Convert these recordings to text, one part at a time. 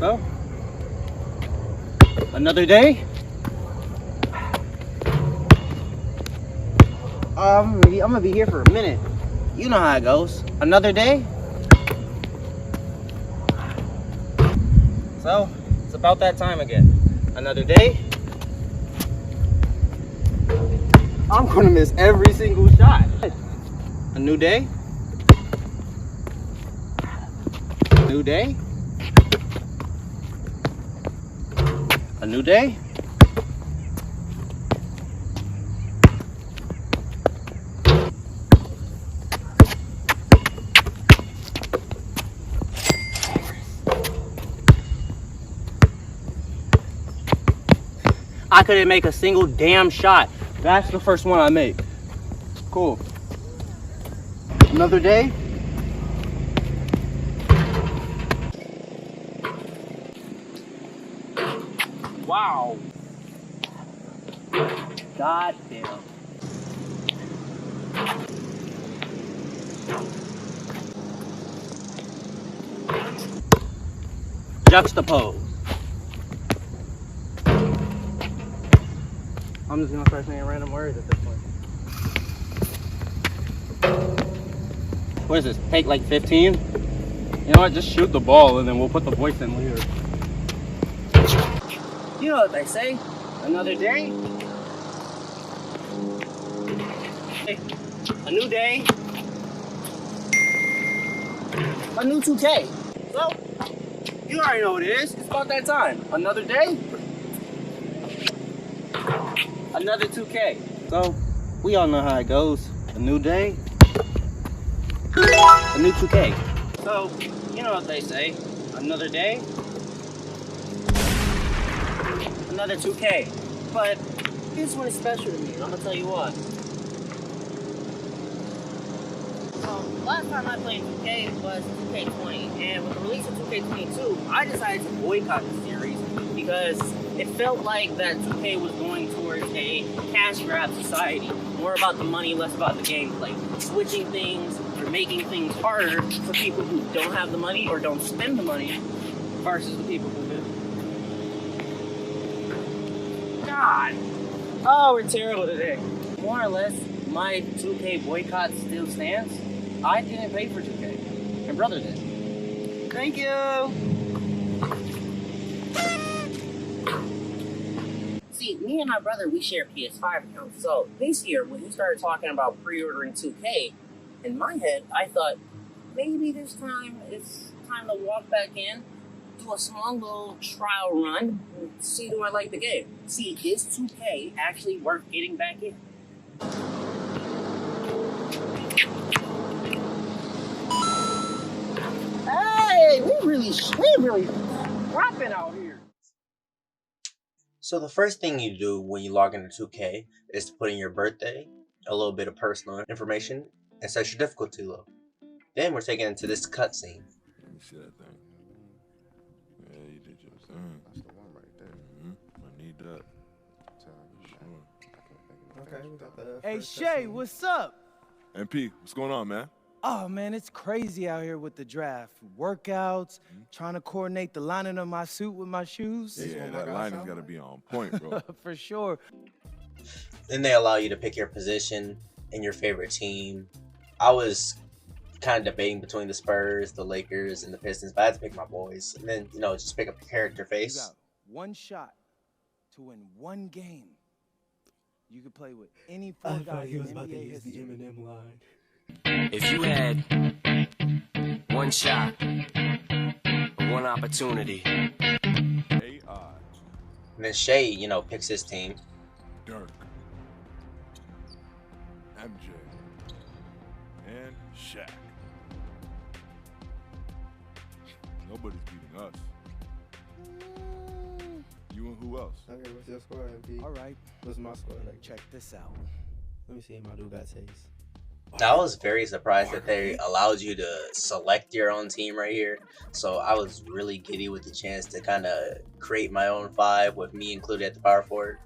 So, another day. I'm gonna be here for a minute. You know how it goes. Another day. So, it's about that time again. Another day. I'm gonna miss every single shot. A new day. A new day. A new day. I couldn't make a single damn shot. That's the first one I make. Cool. Another day. Wow. God damn. Juxtapose. I'm just gonna start saying random words at this point. What is this? Take like 15? You know what? Just shoot the ball and then we'll put the voice in later. You know what they say? Another day. A new day. A new 2K. So, you already know what it is. It's about that time. Another day. Another 2K. So, we all know how it goes. A new day. A new 2K. So, you know what they say. Another day. Another 2K. But this one is special to me. I'm gonna tell you what. Last time I played 2K was 2K20, and with the release of 2K22, I decided to boycott the series because it felt like that 2K was going towards a cash grab society, more about the money, less about the gameplay, switching things or making things harder for people who don't have the money or don't spend the money versus the people who do. God! Oh, we're terrible today. More or less, my 2K boycott still stands. I didn't pay for 2K. My brother did. Thank you! See, me and my brother, we share PS5 accounts. So this year, when he started talking about pre-ordering 2K, in my head, I thought, maybe this time it's time to walk back in, do a small little trial run, and see do I like the game. See, is 2K actually worth getting back in? Hey, we really rapping out here. So the first thing you do when you log into 2K is to put in your birthday, a little bit of personal information, and set your difficulty low. Then we're taken into this cutscene. Let me see that thing. Yeah, you did your thing. That's the one right there. I need that. Sure. Okay, we got the Hey Shay, what's up? MP, what's going on, man? Oh man, it's crazy out here with the draft. Workouts, trying to coordinate the lining of my suit with my shoes. Yeah, that lining's got to be on point, bro. For sure. Then they allow you to pick your position and your favorite team. I was kind of debating between the Spurs, the Lakers, and the Pistons, but I had to pick my boys. And then, just pick up a character You face. got one shot to win one game. You could play with any four guys in NBA history. If you had one shot, one opportunity. AI. And then Shay, picks his team. Dirk. MJ. And Shaq. Nobody's beating us. You and who else? Okay, what's your score, MP? All right, What's my score? Like, check this out. let me see if my dude got taste. I was very surprised that they allowed you to select your own team right here. So I was really giddy with the chance to kind of create my own five with me included at the power forward.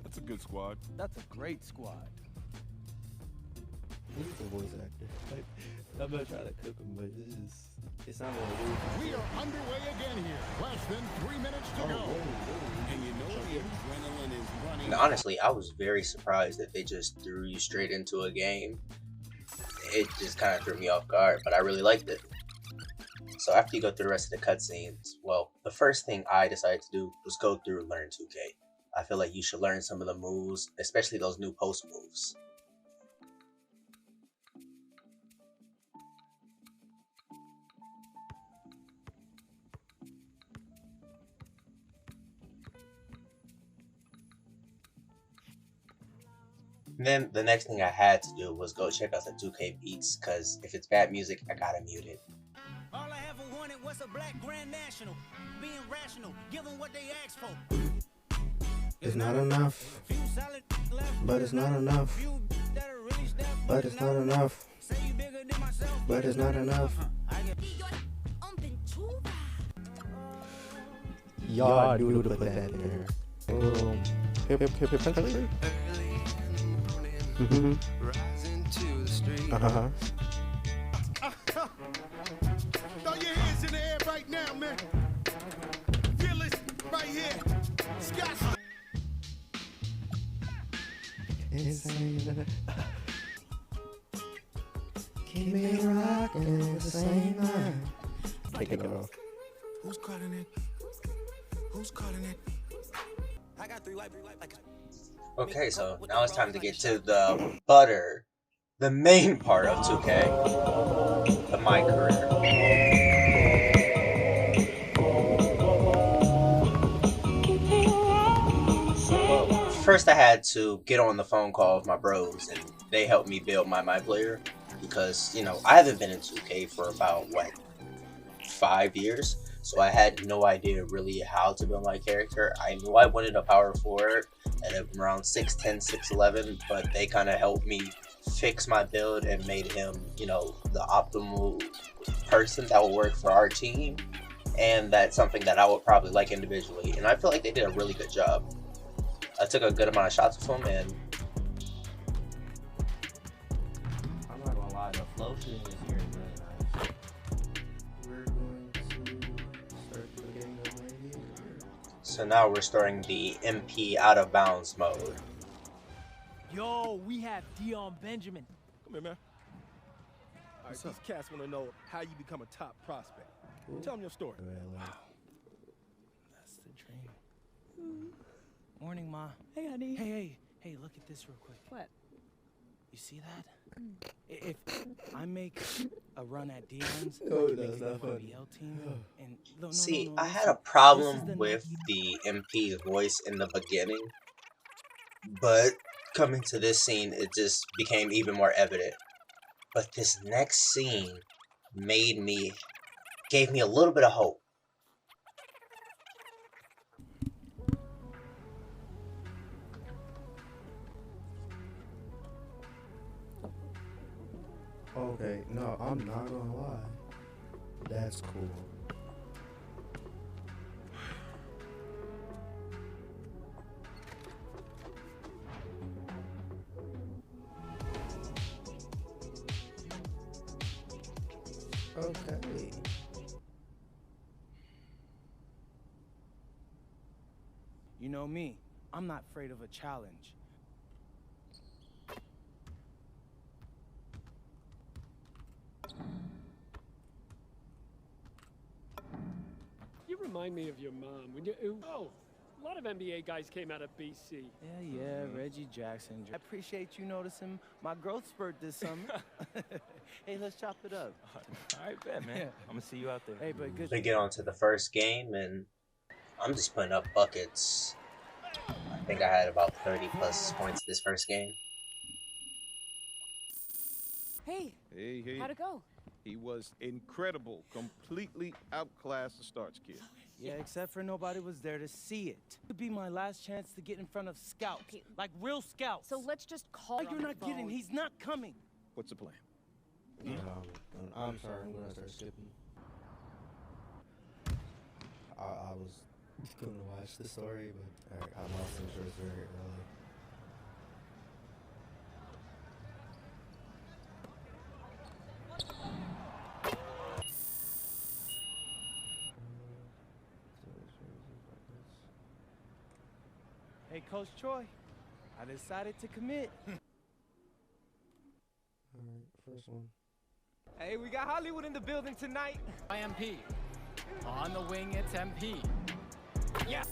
That's a good squad. That's a great squad. He's a voice actor. Like, I'm not trying to cook him, but it's just It sounded like We are underway again here. Less than 3 minutes to go. And you know the adrenaline is running. And honestly, I was very surprised that they just threw you straight into a game. It just kind of threw me off guard, but I really liked it. So after you go through the rest of the cutscenes, well, the first thing I decided to do was go through Learn 2K. I feel like you should learn some of the moves, especially those new post moves. And then the next thing I had to do was go check out the 2K beats, because if it's bad music, I gotta mute it. All I ever wanted was a black grand national. Being rational, give them what they asked for. it's not enough, but it's not enough, but it's not enough, but it's not enough. Y'all do to put that in there. Hip country. Uh-huh. Throw your hands in the air right now, man. Feel this right here. Scott. Insane. Keep me rocking at the same time. Take it off. Who's calling it? Who's calling it? I got three life. Okay, so now it's time to get to the butter, the main part of 2K, the My Career. Well, first I had to get on the phone call with my bros, and they helped me build my player, because, you know, I haven't been in 2K for about, 5 years, so I had no idea really how to build my character. I knew I wanted a power forward at around 6'10", 6'11", but they kind of helped me fix my build and made him, you know, the optimal person that would work for our team, and that's something that I would probably like individually, and I feel like they did a really good job. I took a good amount of shots with him, and I'm not gonna lie, the flow shooting this year is really nice. We're going to start the game already. so now we're starting the MP out of bounds mode. Yo, we have Dion Benjamin. Come here, man. All right, these cats want to know how you become a top prospect. Tell them your story. That's the dream. Morning, Ma. Hey, honey. Hey, look at this real quick. What? You see that? If I make a run at Dion's, No, I can that's make not it funny. BL team. And no, See, no, I had listen. a problem with the MP's voice in the beginning, but coming to this scene, it just became even more evident. But this next scene gave me a little bit of hope. Okay, no, I'm not gonna lie. That's cool. Okay. You know me, I'm not afraid of a challenge. You remind me of your mom. When you, oh, a lot of NBA guys came out of BC. Yeah, Reggie Jackson. I appreciate you noticing my growth spurt this summer. Hey, let's chop it up. All right, bet, man. I'm gonna see you out there. Hey, but good. We get on to the first game, and I'm just putting up buckets. I think I had about 30 plus points this first game. Hey, Hey. how'd it go? He was incredible. Completely outclassed the starts kid. Yeah, except for nobody was there to see it. It would be my last chance to get in front of scouts, Okay. like real scouts. So let's just call. Oh, you're not kidding. He's not coming. What's the plan? I'm sorry, I'm gonna start skipping. I was gonna watch the story, but I lost interest very early. Hey, Coach Troy, I decided to commit. Alright, first one. Hey, we got Hollywood in the building tonight. MP. On the wing, it's MP. Yeah.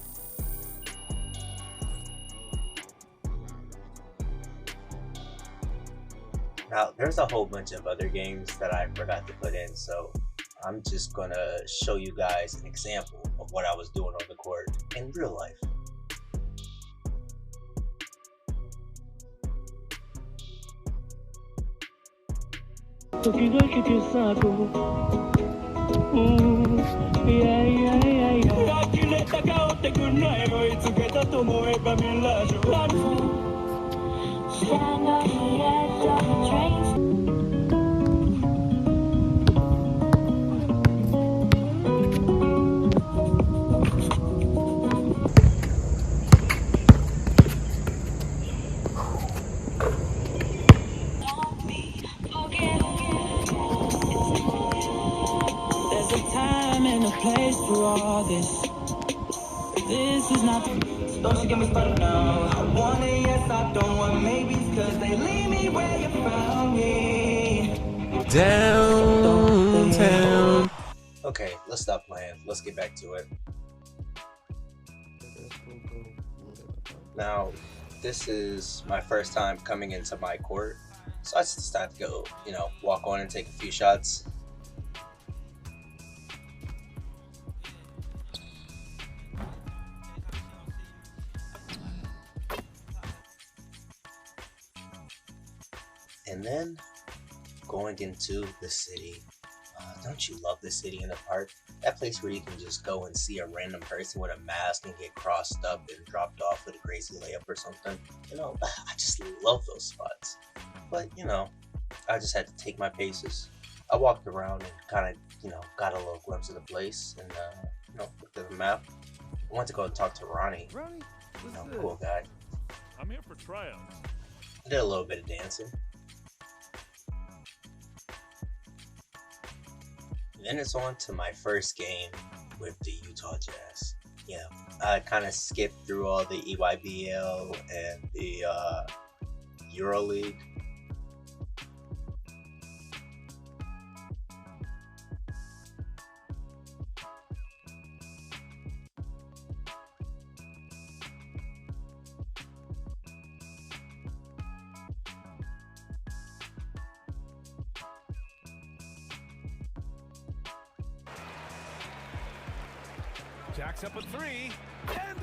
Now, there's a whole bunch of other games that I forgot to put in, so I'm just gonna show you guys an example of what I was doing on the court in real life. There's a time and a place for all this. This is not. Don't you get me started now. I want it, yes, I don't want maybes, cause they leave me where you found me. Downtown. Okay, let's stop playing. Let's get back to it. Now, this is my first time coming into my court, so I just decided to go, walk on and take a few shots. And then going into the city. Don't you love the city in the park? That place where you can just go and see a random person with a mask and get crossed up and dropped off with a crazy layup or something. I just love those spots. But, I just had to take my paces. I walked around and kind of, got a little glimpse of the place and, looked at the map. I went to go talk to Ronnie. Ronnie? Cool guy. I'm here for tryouts. I did a little bit of dancing. Then it's on to my first game with the Utah Jazz. Yeah, I kind of skipped through all the EYBL and the EuroLeague. Jacks up a three. And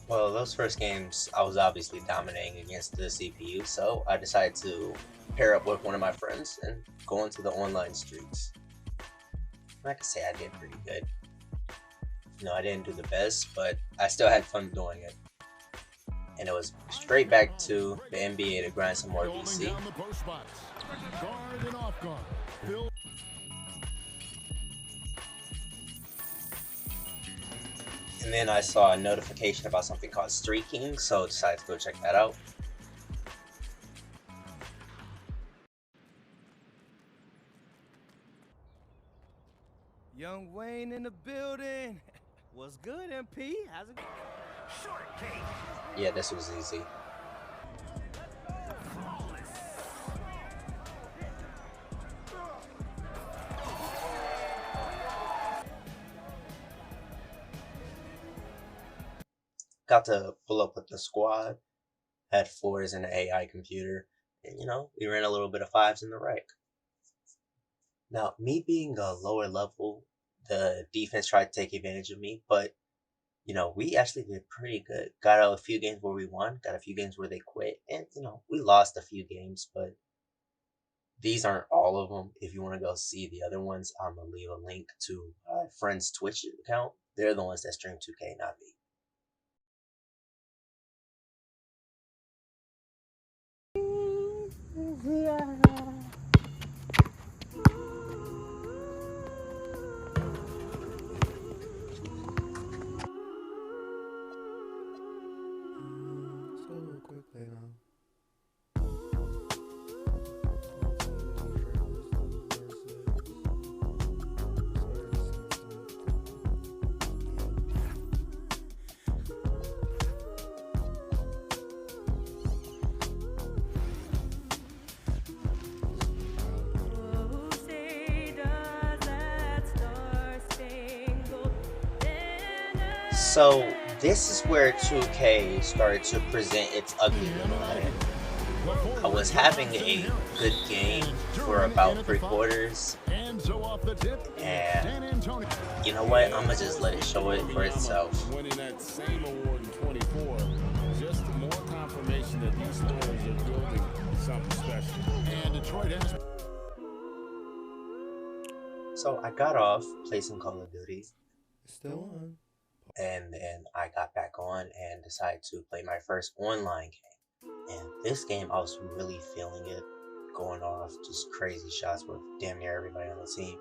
Well, those first games, I was obviously dominating against the CPU, so I decided to pair up with one of my friends and go into the online streets. I can say I did pretty good. I didn't do the best, but I still had fun doing it. And it was straight back to the NBA to grind some more VC. And then I saw a notification about something called streaking, so I decided to go check that out. Young Wayne in the building. What's good, MP? How's it going? Short cake. Yeah, this was easy. Got to pull up with the squad, had 4s in the AI computer, and we ran a little bit of 5s in the rec. Now, me being a lower level, the defense tried to take advantage of me, but we actually did pretty good. Got a few games where we won, got a few games where they quit, and we lost a few games, but these aren't all of them. If you want to go see the other ones, I'm gonna leave a link to my friend's Twitch account. They're the ones that stream 2K, not me. So this is where 2K started to present its ugly little head. I was having a good game for about 3/4, and you know what? I'm gonna just let it show it for itself. Winning that same award in 24, just more confirmation that these players are building something special. And Detroit has. So I got off, played some Call of Duty, Still on. and then I got back on and decided to play my first online game. And this game, I was really feeling it, going off just crazy shots with damn near everybody on the team.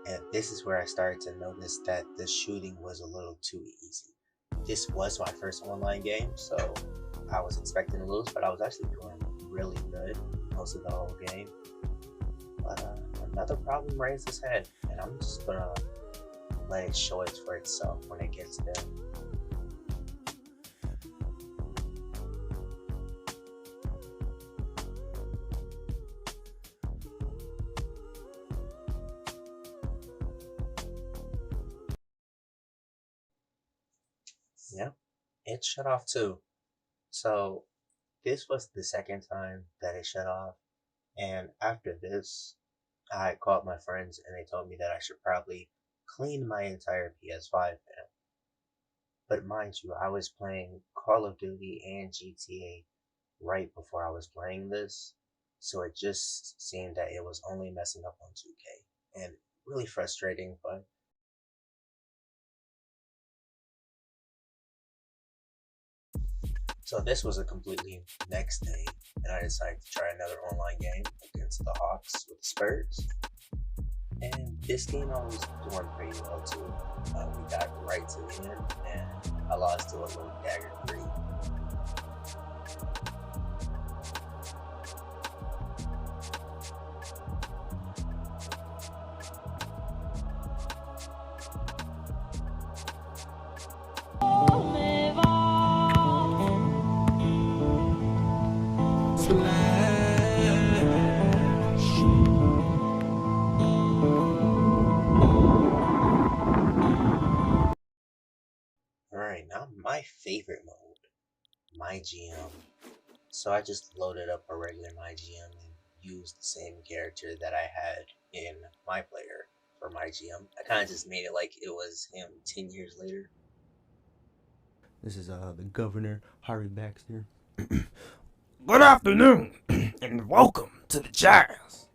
And this is where I started to notice that the shooting was a little too easy. This was my first online game, so I was expecting to lose, but I was actually doing really good most of the whole game. But another problem raised its head, and I'm just gonna let it show it for itself when it gets there. Yeah, it shut off too. So this was the second time that it shut off, and after this, I called my friends and they told me that I should probably clean my entire PS5 now. But mind you, I was playing Call of Duty and GTA right before I was playing this, so it just seemed that it was only messing up on 2K, and really frustrating, but so this was a completely next day, and I decided to try another online game against the Hawks with the Spurs. And this game I was doing pretty well too. We got right to the end, and I lost to a little dagger 3. Alright, now my favorite mode, My GM. So I just loaded up a regular My GM and used the same character that I had in My Player for My GM. I kind of just made it like it was him 10 years later. This is the Governor, Harvey Baxter. Good afternoon, and welcome to the Jazz.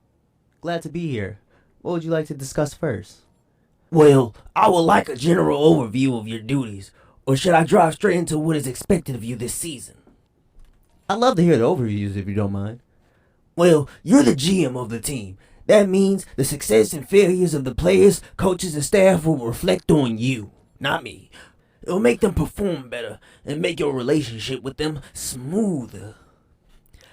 Glad to be here. What would you like to discuss first? Well, I would like a general overview of your duties, or should I drive straight into what is expected of you this season? I'd love to hear the overviews if you don't mind. Well, you're the GM of the team. That means the success and failures of the players, coaches, and staff will reflect on you, not me. It'll make them perform better and make your relationship with them smoother.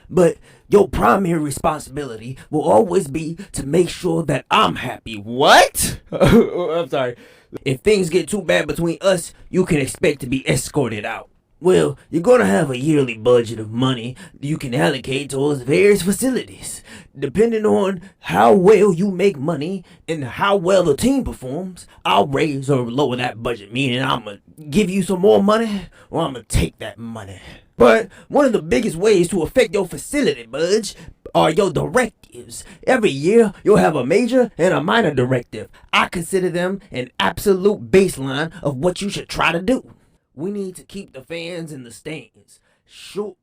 But your primary responsibility will always be to make sure that I'm happy. What? I'm sorry. If things get too bad between us, you can expect to be escorted out. Well, you're gonna have a yearly budget of money you can allocate towards various facilities. Depending on how well you make money and how well the team performs, I'll raise or lower that budget, meaning I'm gonna give you some more money or I'm gonna take that money. But one of the biggest ways to affect your facility budget are your directives. Every year, you'll have a major and a minor directive. I consider them an absolute baseline of what you should try to do. We need to keep the fans in the stands.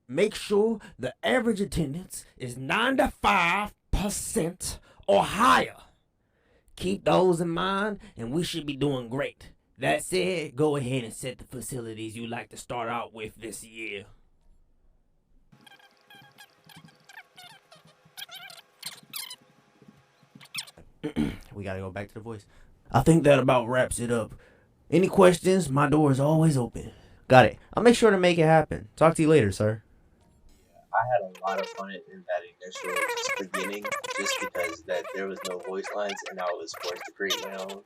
Make sure the average attendance is 95% or higher. Keep those in mind, and we should be doing great. That said, go ahead and set the facilities you'd like to start out with this year. We gotta go back to the voice. I think that about wraps it up. Any questions? My door is always open. Got it. I'll make sure to make it happen. Talk to you later, sir. I had a lot of fun in that initial beginning, just because that there was no voice lines and I was forced to create my own.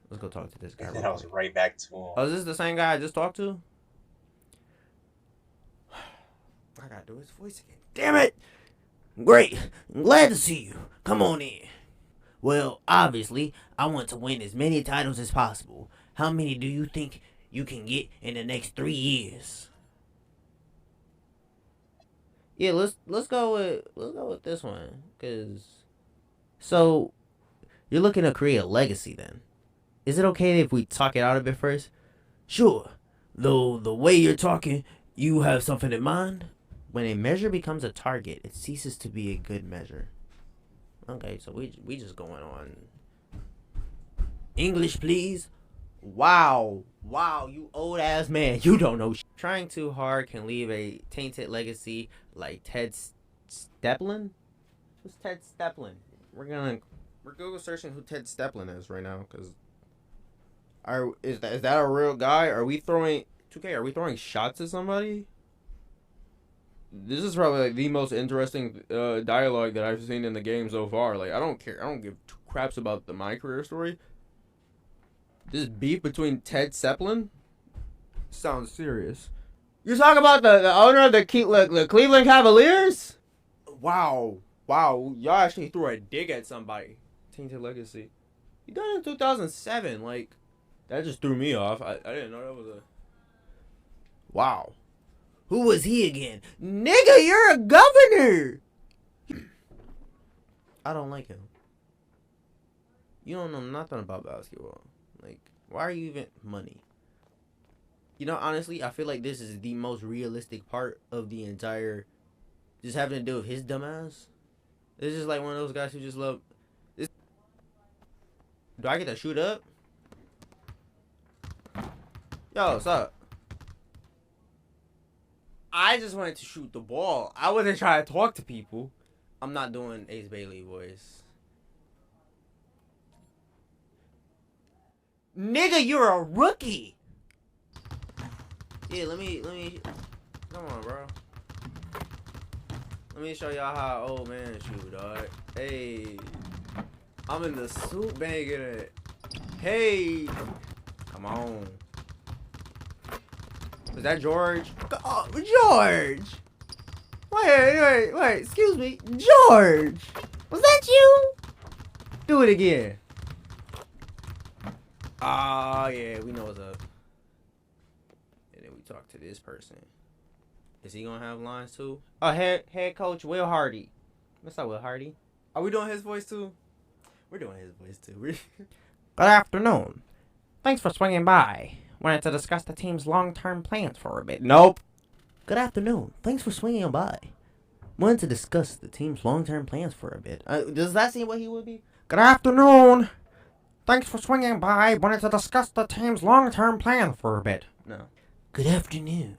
Let's go talk to this guy. And then I was right back to him. Oh, is this the same guy I just talked to? I gotta do his voice again. Damn it! Great. I'm glad to see you. Come on in. Well, obviously, I want to win as many titles as possible. How many do you think you can get in the next 3 years. Yeah, let's go with this one, cause so you're looking to create a legacy then. Is it okay if we talk it out a bit first? Sure. Though the way you're talking, you have something in mind? When a measure becomes a target, it ceases to be a good measure. Okay, so we just going on. English, please. Wow, you old ass man, you don't know. Trying too hard can leave a tainted legacy like Ted Steplin. Who's Ted Steplin? We're Google searching who Ted Steplin is right now, cause is that a real guy? Are we throwing 2K? Are we throwing shots at somebody? This is probably like the most interesting dialogue that I've seen in the game so far. Like I don't care. I don't give two craps about my career story. This beef between Ted Zeppelin sounds serious. You're talking about the owner of the Cleveland Cavaliers? Wow, y'all actually threw a dig at somebody. Tainted legacy. You done it in 2007. Like that just threw me off. I didn't know that was a. Wow. Who was he again? Nigga, you're a governor! I don't like him. You don't know nothing about basketball. Like, why are you even... Money. You know, honestly, I feel like this is the most realistic part of the entire... Just having to do with his dumbass. It's just like one of those guys who just love... This... Do I get to shoot up? Yo, what's up? I just wanted to shoot the ball. I wasn't trying to talk to people. I'm not doing Ace Bailey voice. Nigga, you're a rookie. Yeah, let me. Come on, bro. Let me show y'all how old man shoot, dog. Hey, I'm in the suit banging it. Hey, come on. Is that George? Oh, George! Wait, excuse me. George! Was that you? Do it again. Oh, yeah, we know what's up. And then we talk to this person. Is he gonna have lines too? Oh, head coach Will Hardy. What's up, Will Hardy? Are we doing his voice too? We're doing his voice too. Good afternoon. Thanks for swinging by. Wanted to discuss the team's long-term plans for a bit. Nope. Good afternoon. Thanks for swinging by. Wanted to discuss the team's long-term plans for a bit. Does that seem what he would be? Good afternoon. Thanks for swinging by. Wanted to discuss the team's long-term plans for a bit. No. Good afternoon.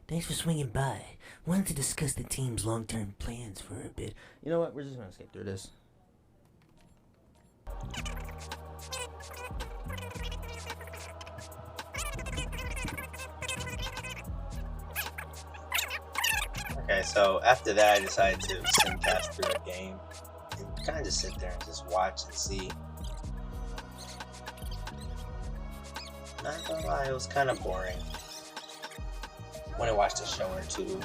Thanks for swinging by. Wanted to discuss the team's long-term plans for a bit. You know what? We're just going to skip through this. Okay, so after that, I decided to simcast through a game and kind of just sit there and just watch and see. Not gonna lie, it was kind of boring when I watched a show or two.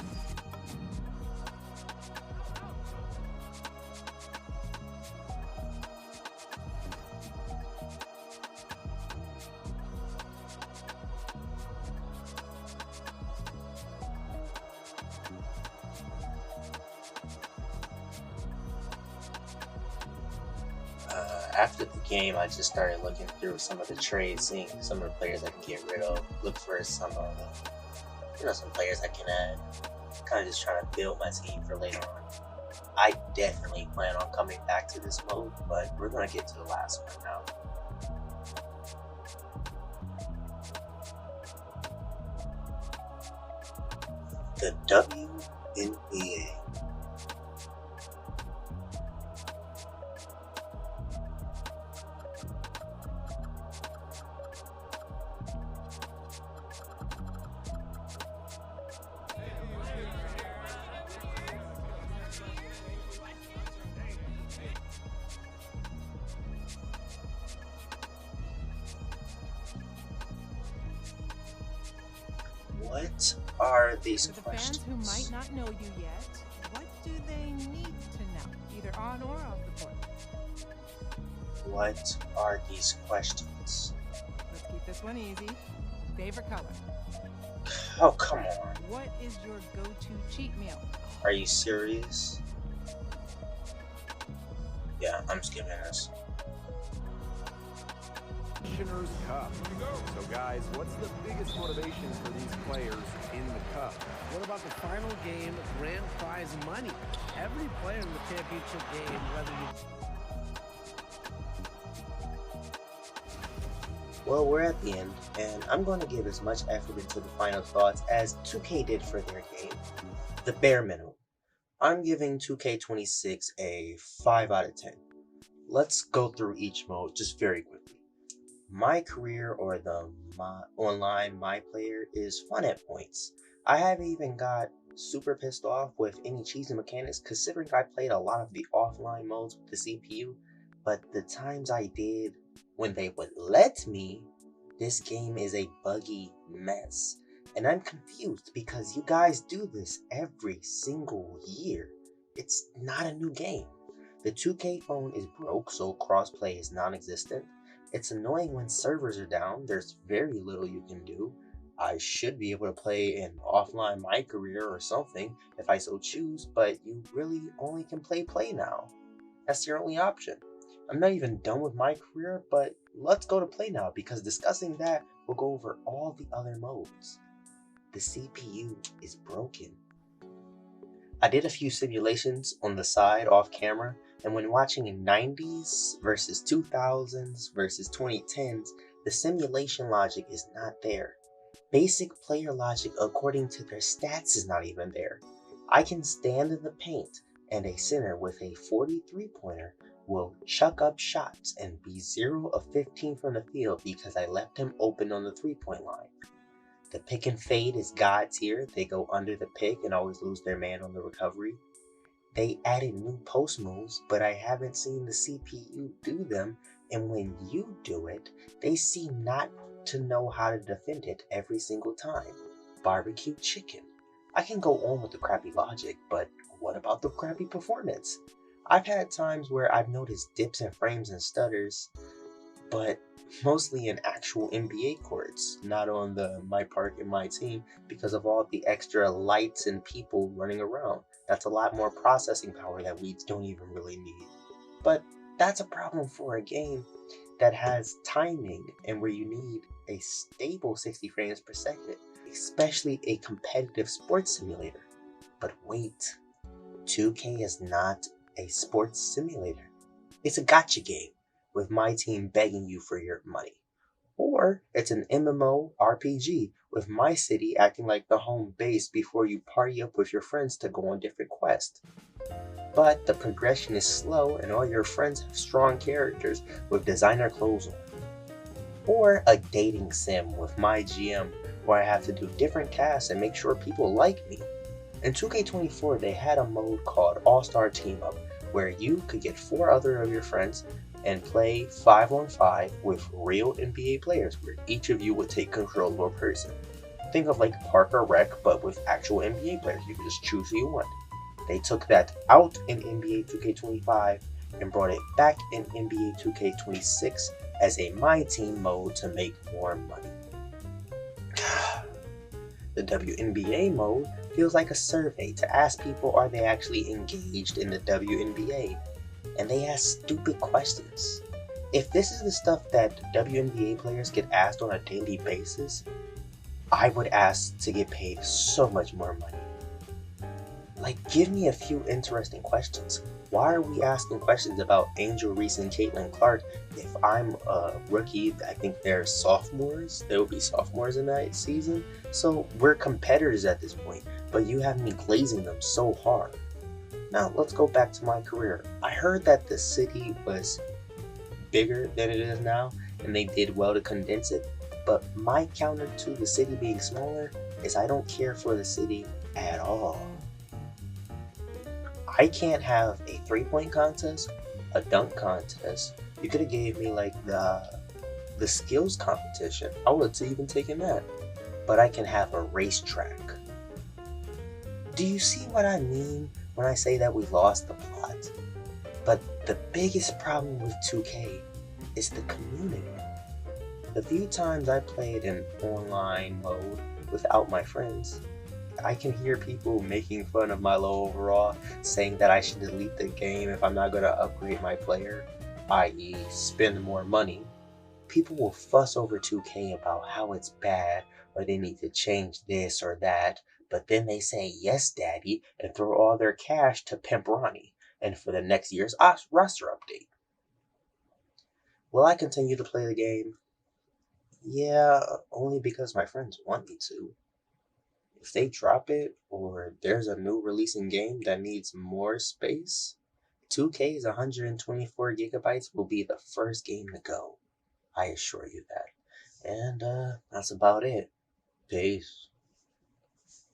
After the game, I just started looking through some of the trades, seeing some of the players I can get rid of, look for some some players I can add. Kind of just trying to build my team for later on. I definitely plan on coming back to this mode, but we're gonna get to the last one now. The WNBA. What are these questions? For the fans who might not know you yet, what do they need to know, either on or off the court? What are these questions? Let's keep this one easy. Favorite color? Oh, come on. What is your go-to cheat meal? Are you serious? Yeah, I'm skipping this. Commissioner's Cup. So guys, what's the biggest motivation for these players in the cup? What about the final game, grand prize money? Every player in the championship game, whether you... Well, we're at the end, and I'm going to give as much effort into the final thoughts as 2K did for their game. The bare minimum. I'm giving 2K26 a 5 out of 10. Let's go through each mode just very quickly. My career, or the online my player, is fun at points. I haven't even got super pissed off with any cheesy mechanics, considering I played a lot of the offline modes with the CPU, but the times I did, when they would let me, this game is a buggy mess. And I'm confused because you guys do this every single year. It's not a new game. The 2K phone is broke, so crossplay is non-existent. It's annoying when servers are down. There's very little you can do. I should be able to play an offline my career or something if I so choose, but you really only can play now. That's your only option. I'm not even done with my career, but let's go to play now, because discussing that will go over all the other modes. The CPU is broken. I did a few simulations on the side off camera, and when watching 90s versus 2000s versus 2010s, the simulation logic is not there. Basic player logic according to their stats is not even there. I can stand in the paint, and a center with a 43-pointer will chuck up shots and be 0 of 15 from the field because I left him open on the 3-point line. The pick and fade is God tier. They go under the pick and always lose their man on the recovery. They added new post moves, but I haven't seen the CPU do them, and when you do it, they seem not to know how to defend it every single time. Barbecue chicken. I can go on with the crappy logic, but what about the crappy performance? I've had times where I've noticed dips in frames and stutters, but mostly in actual NBA courts, not on the my park and my team, because of all the extra lights and people running around. That's a lot more processing power that we don't even really need. But that's a problem for a game that has timing and where you need a stable 60 frames per second, especially a competitive sports simulator. But wait, 2K is not a sports simulator. It's a gacha game with my team begging you for your money. Or it's an MMO RPG with my city acting like the home base before you party up with your friends to go on different quests. But the progression is slow and all your friends have strong characters with designer clothes on. Or a dating sim with my GM where I have to do different tasks and make sure people like me. In 2K24 they had a mode called All-Star Team Up where you could get 4 other of your friends and play 5-on-5 with real NBA players where each of you would take control of a person. Think of like Park or Rec, but with actual NBA players. You can just choose who you want. They took that out in NBA 2K25 and brought it back in NBA 2K26 as a My Team mode to make more money. The WNBA mode feels like a survey to ask people are they actually engaged in the WNBA, and they ask stupid questions. If this is the stuff that WNBA players get asked on a daily basis, I would ask to get paid so much more money. Like, give me a few interesting questions. Why are we asking questions about Angel Reese and Caitlin Clark if I'm a rookie? I think they're sophomores. There will be sophomores in that season. So we're competitors at this point, but you have me glazing them so hard. Now let's go back to my career. I heard that the city was bigger than it is now and they did well to condense it, but my counter to the city being smaller is I don't care for the city at all. I can't have a 3-point contest, a dunk contest. You could have gave me like the skills competition. I would have even taken that. But I can have a racetrack. Do you see what I mean when I say that we lost the plot? But the biggest problem with 2K is the community. The few times I played in online mode without my friends, I can hear people making fun of my low overall, saying that I should delete the game if I'm not going to upgrade my player, i.e. spend more money. People will fuss over 2K about how it's bad or they need to change this or that, but then they say yes daddy and throw all their cash to Pimp Ronnie and for the next year's roster update. Will I continue to play the game? Yeah, only because my friends want me to. If they drop it or there's a new releasing game that needs more space, 2K's 124 gigabytes will be the first game to go. I assure you that. And that's about it. Peace.